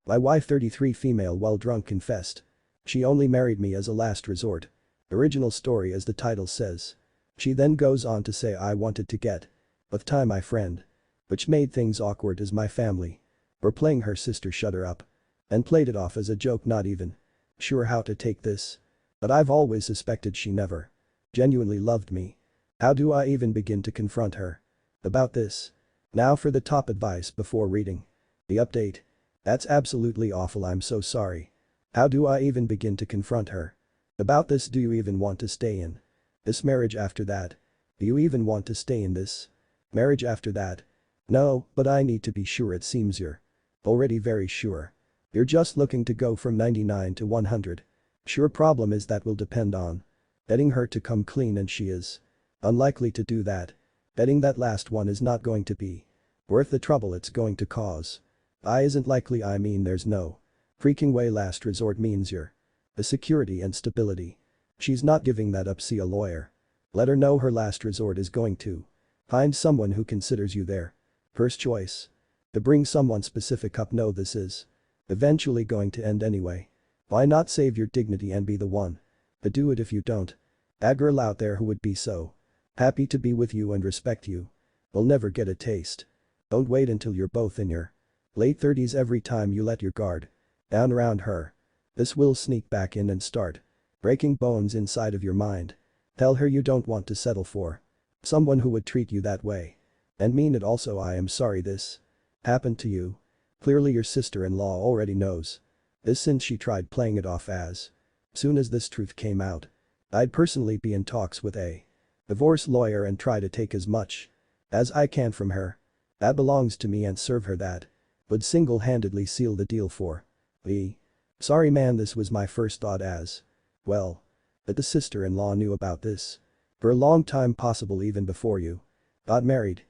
My wife 33 female while drunk confessed. She only married me as a last resort. Original story as the title says. She then goes on to say I wanted to get with time my friend. Which made things awkward as my family were playing her sister shut her up. And played it off as a joke not even sure how to take this. But I've always suspected she never genuinely loved me. How do I even begin to confront her about this? Now for the top advice before reading the update. That's absolutely awful, I'm so sorry. How do I even begin to confront her about this? Do you even want to stay in this marriage after that? Do you even want to stay in this marriage after that? No, but I need to be sure. It seems you're already very sure. You're just looking to go from 99 to 100. Sure, problem is that will depend on getting her to come clean, and she is unlikely to do that. Betting that last one is not going to be worth the trouble it's going to cause. Isn't likely, I mean there's no freaking way. Last resort means you're the security and stability. She's not giving that up. See a lawyer. Let her know her last resort is going to find someone who considers you their first choice. To bring someone specific up. No, this is eventually going to end anyway. Why not save your dignity and be the one to do it if you don't? That girl out there who would be so happy to be with you and respect you will never get a taste. Don't wait until you're both in your late 30s. Every time you let your guard down around her, this will sneak back in and start breaking bones inside of your mind. Tell her you don't want to settle for someone who would treat you that way and mean it. Also, I am sorry this happened to you. Clearly your sister-in-law already knows this since she tried playing it off as soon as this truth came out. I'd personally be in talks with a divorce lawyer and try to take as much as I can from her that belongs to me and serve her that would single-handedly seal the deal for me. Sorry man, this was my first thought as well. But the sister-in-law knew about this for a long time, possible even before you got married.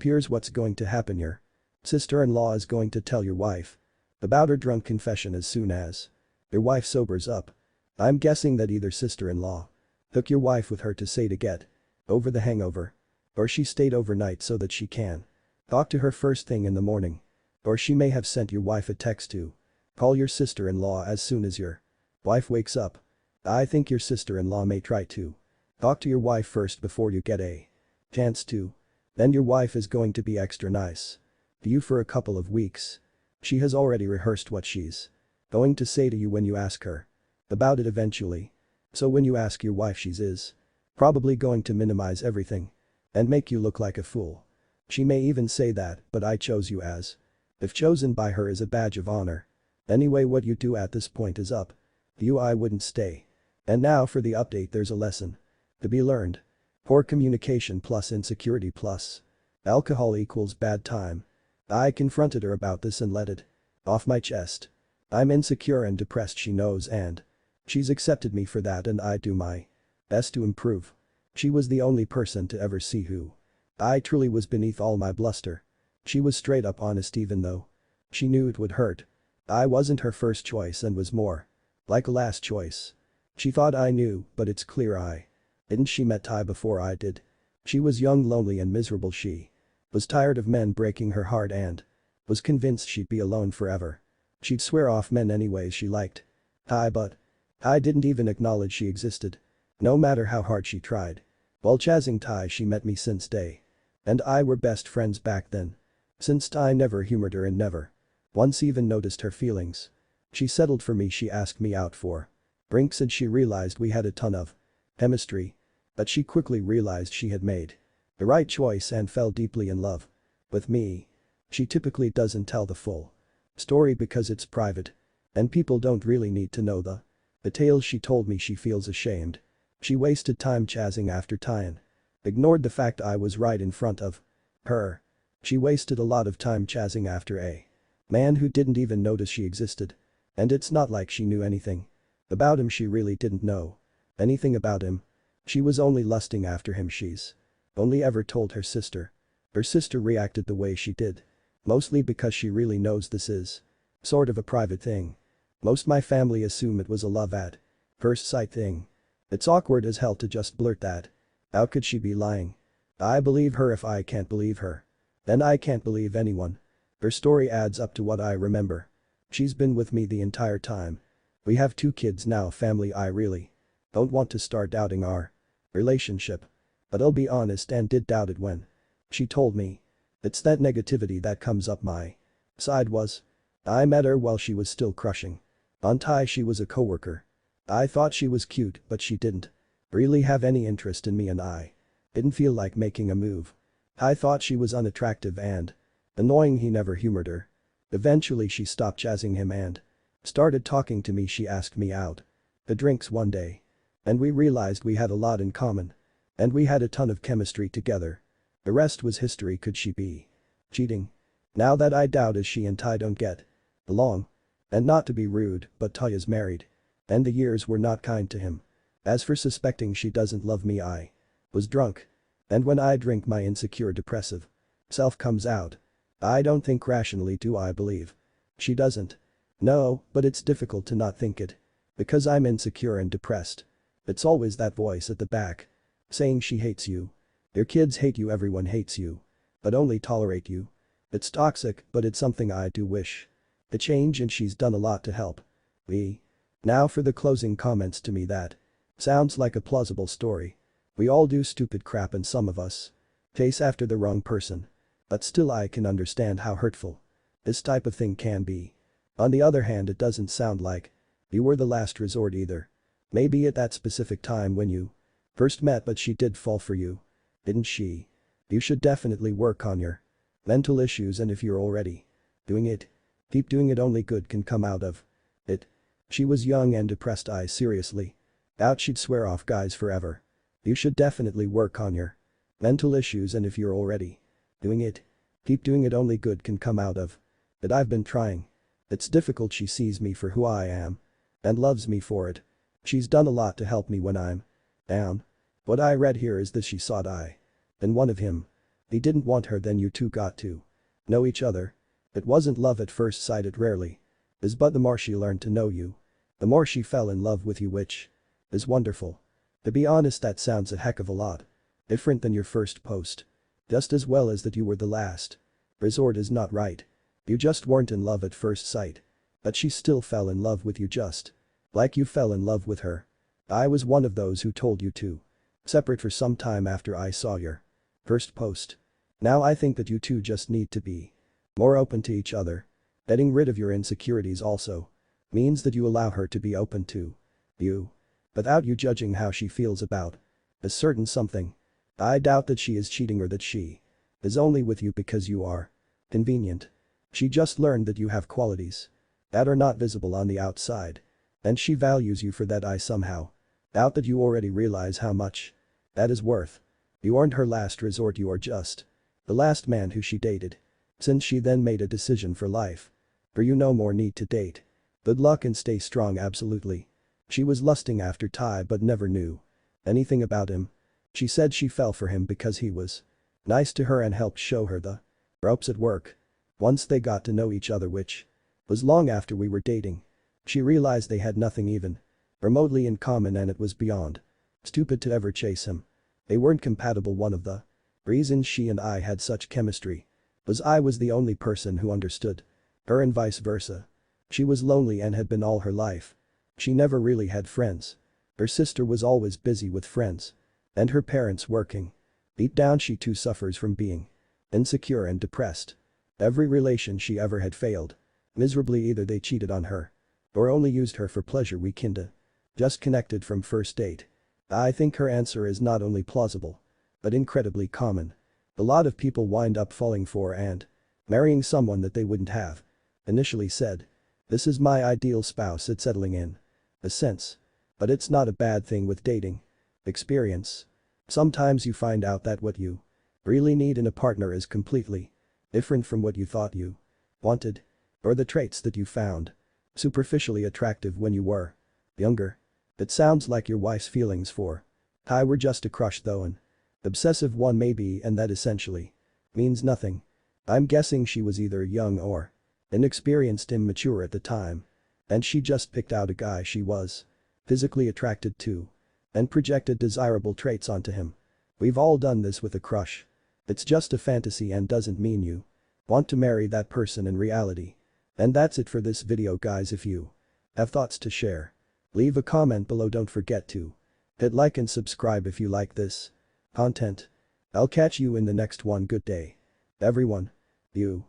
Here's what's going to happen. Your sister-in-law is going to tell your wife about her drunk confession as soon as your wife sobers up. I'm guessing that either sister-in-law took your wife with her to say to get over the hangover, or she stayed overnight so that she can talk to her first thing in the morning, or she may have sent your wife a text to call your sister-in-law as soon as your wife wakes up. I think your sister-in-law may try to talk to your wife first before you get a chance to. Then your wife is going to be extra nice to you for a couple of weeks. She has already rehearsed what she's going to say to you when you ask her about it eventually. So when you ask your wife, she's probably going to minimize everything and make you look like a fool. She may even say that, but I chose you as if chosen by her is a badge of honor. Anyway, what you do at this point is up to you. I wouldn't stay. And now for the update. There's a lesson to be learned. Poor communication plus insecurity plus alcohol equals bad time. I confronted her about this and let it off my chest. I'm insecure and depressed, she knows, and she's accepted me for that, and I do my best to improve. She was the only person to ever see who I truly was beneath all my bluster. She was straight up honest even though she knew it would hurt. I wasn't her first choice and was more like a last choice. She thought I knew, but it's clear I didn't. She met Ty before I did. She was young, lonely and miserable. She was tired of men breaking her heart and was convinced she'd be alone forever. She'd swear off men anyways she liked Ty, but I didn't even acknowledge she existed. No matter how hard she tried. While chasing Ty, she met me since day and I were best friends back then. Since Ty never humored her and never once even noticed her feelings. She settled for me. She asked me out for drinks and she realized we had a ton of chemistry. But she quickly realized she had made the right choice and fell deeply in love with me. She typically doesn't tell the full story because it's private and people don't really need to know the details. She told me she feels ashamed. She wasted time chasing after Ty and ignored the fact I was right in front of her. She wasted a lot of time chasing after a man who didn't even notice she existed. And it's not like she knew anything about him. She really didn't know anything about him. She was only lusting after him. She's only ever told her sister. Her sister reacted the way she did mostly because she really knows this is sort of a private thing. Most my family assume it was a love at first sight thing. It's awkward as hell to just blurt that. How could she be lying? I believe her. If I can't believe her, then I can't believe anyone. Her story adds up to what I remember. She's been with me the entire time. We have 2 kids now, family. I really don't want to start doubting our relationship. But I'll be honest and did doubt it when she told me. It's that negativity that comes up my side was. I met her while she was still crushing on Ty. She was a coworker. I thought she was cute but she didn't really have any interest in me and I didn't feel like making a move. I thought she was unattractive and annoying. He never humored her. Eventually she stopped jazzing him and started talking to me. She asked me out to drinks one day. And we realized we had a lot in common. And we had a ton of chemistry together. The rest was history. Could she be cheating? Now that I doubt, as she and Ty don't get along. And not to be rude, but Ty is married. And the years were not kind to him. As for suspecting she doesn't love me, I was drunk. And when I drink, my insecure depressive self comes out. I don't think rationally. Do I believe she doesn't? No, but it's difficult to not think it. Because I'm insecure and depressed. It's always that voice at the back saying she hates you. Your kids hate you, everyone hates you. But only tolerate you. It's toxic, but it's something I do wish to change, and she's done a lot to help me. Now for the closing comments. To me that sounds like a plausible story. We all do stupid crap and some of us chase after the wrong person. But still, I can understand how hurtful this type of thing can be. On the other hand, it doesn't sound like you were the last resort either. Maybe at that specific time when you first met, but she did fall for you. Didn't she? You should definitely work on your mental issues, and if you're already doing it, keep doing it. Only good can come out of it. She was young and depressed. I seriously doubt she'd swear off guys forever. You should definitely work on your mental issues, and if you're already doing it, keep doing it. Only good can come out of it. I've been trying. It's difficult. She sees me for who I am and loves me for it. She's done a lot to help me when I'm down. What I read here is that she sought I and one of him. He didn't want her. Then you two got to know each other. It wasn't love at first sight. It rarely is, but the more she learned to know you, the more she fell in love with you, which is wonderful. To be honest, that sounds a heck of a lot different than your first post. Just as well as that you were the last resort is not right. You just weren't in love at first sight. But she still fell in love with you, just like you fell in love with her. I was one of those who told you to separate for some time after I saw your first post. Now I think that you two just need to be more open to each other. Getting rid of your insecurities also means that you allow her to be open to you without you judging how she feels about a certain something. I doubt that she is cheating or that she is only with you because you are convenient. She just learned that you have qualities that are not visible on the outside. And she values you for that. I somehow doubt that you already realize how much that is worth. You aren't her last resort. You are just the last man who she dated. Since she then made a decision for life. For you, no more need to date. Good luck and stay strong. Absolutely. She was lusting after Ty but never knew anything about him. She said she fell for him because he was nice to her and helped show her the ropes at work. Once they got to know each other, which was long after we were dating, she realized they had nothing even remotely in common, and it was beyond stupid to ever chase him. They weren't compatible. One of the reasons she and I had such chemistry was I was the only person who understood her and vice versa. She was lonely and had been all her life. She never really had friends. Her sister was always busy with friends. And her parents working. Deep down she too suffers from being insecure and depressed. Every relation she ever had failed miserably. Either they cheated on her or only used her for pleasure. We kinda just connected from first date. I think her answer is not only plausible but incredibly common. A lot of people wind up falling for and marrying someone that they wouldn't have initially said, "This is my ideal spouse." It's settling in a sense. But it's not a bad thing with dating experience. Sometimes you find out that what you really need in a partner is completely different from what you thought you wanted. Or the traits that you found superficially attractive when you were younger. It sounds like your wife's feelings for Ty were just a crush, though an obsessive one maybe, and that essentially means nothing. I'm guessing she was either young or inexperienced, immature at the time. And she just picked out a guy she was physically attracted to and projected desirable traits onto him. We've all done this with a crush. It's just a fantasy and doesn't mean you want to marry that person in reality. And that's it for this video guys. If you have thoughts to share, leave a comment below. Don't forget to hit like and subscribe if you like this content. I'll catch you in the next one. Good day, everyone. You.